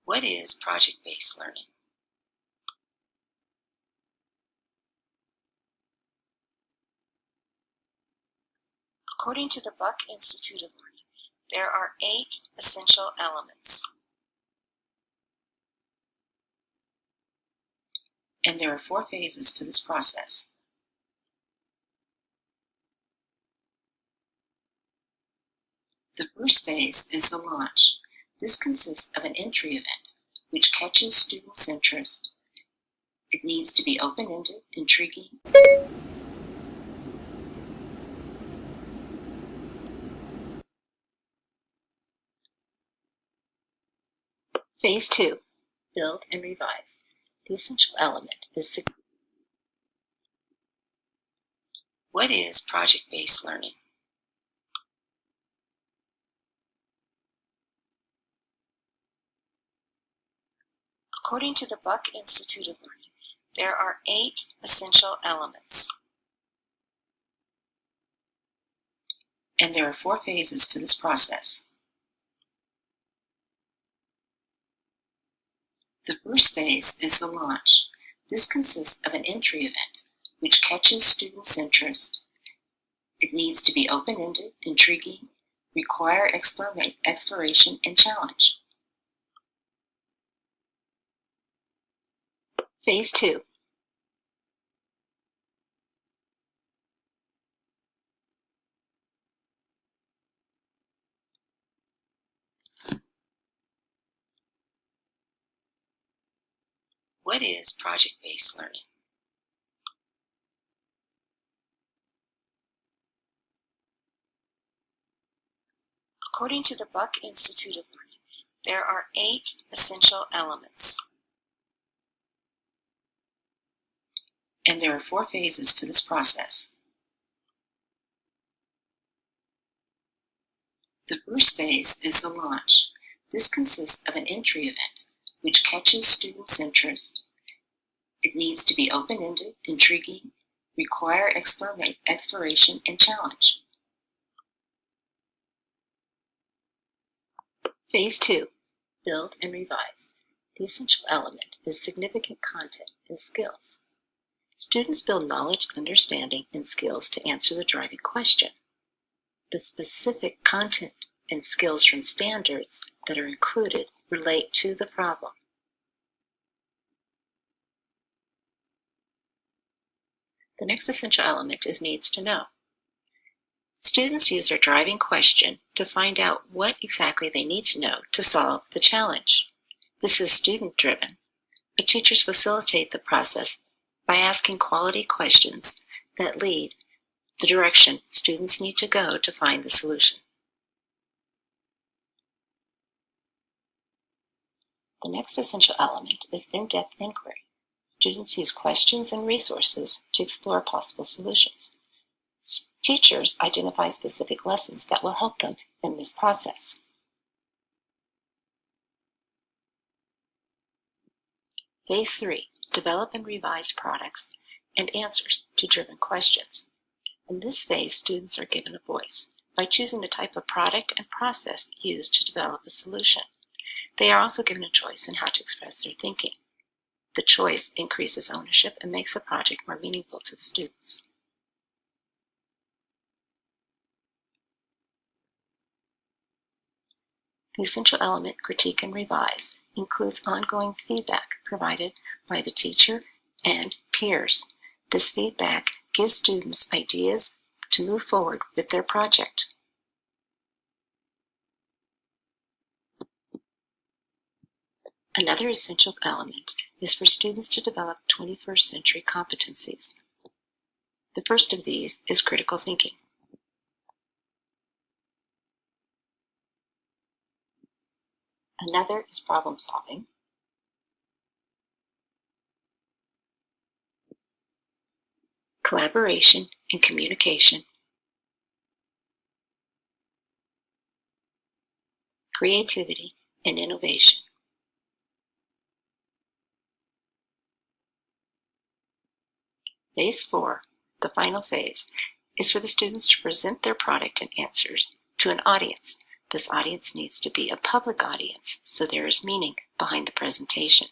What is project-based learning? According to the Buck Institute of Learning, there are 8 essential elements. And there are 4 phases to this process. The first phase is the launch. This consists of an entry event, which catches students' interest. It needs to be open-ended, intriguing. Phase 2, build and revise. The essential element is What is project-based learning? According to the Buck Institute of Learning, there are 8 essential elements. And there are 4 phases to this process. The first phase is the launch. This consists of an entry event, which catches students' interest. It needs to be open-ended, intriguing, require exploration, and challenge. Phase 2. What is project-based learning? According to the Buck Institute of Learning, there are 8 essential elements. And there are 4 phases to this process. The first phase is the launch. This consists of an entry event, which catches students' interest. It needs to be open-ended, intriguing, require exploration, and challenge. Phase 2, build and revise. The essential element is significant content and skills. Students build knowledge, understanding, and skills to answer the driving question. The specific content and skills from standards that are included relate to the problem. The next essential element is needs to know. Students use their driving question to find out what exactly they need to know to solve the challenge. This is student-driven, but teachers facilitate the process by asking quality questions that lead the direction students need to go to find the solution. The next essential element is in-depth inquiry. Students use questions and resources to explore possible solutions. Teachers identify specific lessons that will help them in this process. Phase 3, develop and revise products and answers to driven questions. In this phase, students are given a voice by choosing the type of product and process used to develop a solution. They are also given a choice in how to express their thinking. The choice increases ownership and makes the project more meaningful to the students. The essential element, critique and revise, includes ongoing feedback provided by the teacher and peers. This feedback gives students ideas to move forward with their project. Another essential element is for students to develop 21st century competencies. The first of these is critical thinking. Another is problem solving. Collaboration and communication. Creativity and innovation. Phase 4, the final phase, is for the students to present their product and answers to an audience. This audience needs to be a public audience, so there is meaning behind the presentation.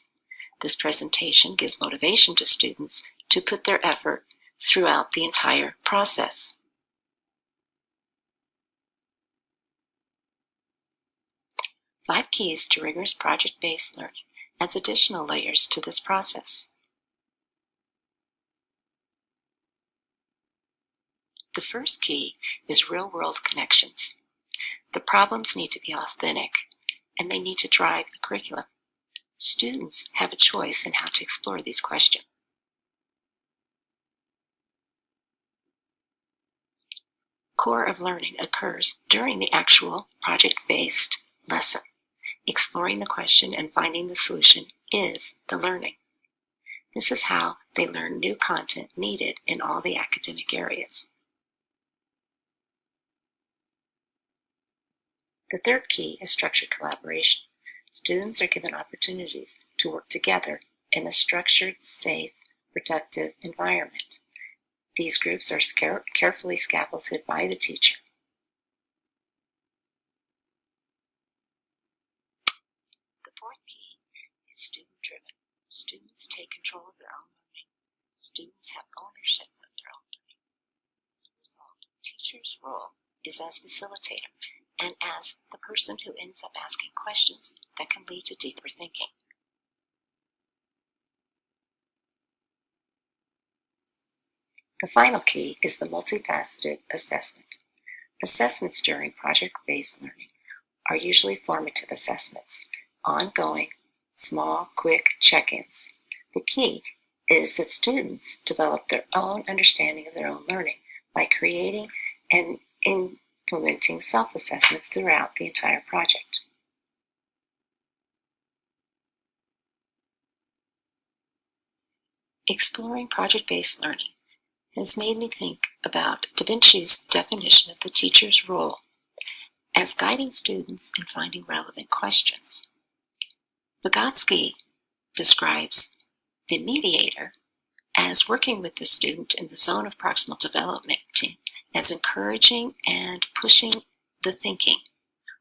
This presentation gives motivation to students to put their effort throughout the entire process. Five keys to rigorous project-based learning adds additional layers to this process. The first key is real-world connections. The problems need to be authentic, and they need to drive the curriculum. Students have a choice in how to explore these questions. Core of learning occurs during the actual project-based lesson. Exploring the question and finding the solution is the learning. This is how they learn new content needed in all the academic areas. The third key is structured collaboration. Students are given opportunities to work together in a structured, safe, productive environment. These groups are carefully scaffolded by the teacher. The fourth key is student-driven. Students take control of their own learning. Students have ownership of their own learning. As a result, the teacher's role is as facilitator and as the person who ends up asking questions that can lead to deeper thinking. The final key is the multifaceted assessment. Assessments during project-based learning are usually formative assessments, ongoing, small, quick check-ins. The key is that students develop their own understanding of their own learning by creating and implementing self-assessments throughout the entire project. Exploring project-based learning has made me think about Da Vinci's definition of the teacher's role as guiding students in finding relevant questions. Vygotsky describes the mediator as working with the student in the zone of proximal development as encouraging and pushing the thinking.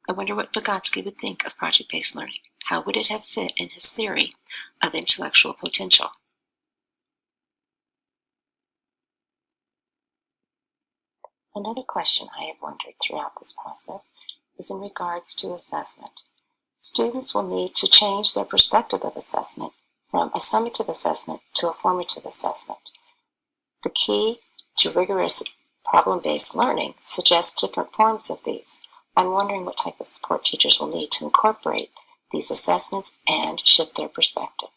I wonder what Vygotsky would think of project-based learning. How would it have fit in his theory of intellectual potential? Another question I have wondered throughout this process is in regards to assessment. Students will need to change their perspective of assessment from a summative assessment to a formative assessment. The key to rigorous problem-based learning suggests different forms of these. I'm wondering what type of support teachers will need to incorporate these assessments and shift their perspective.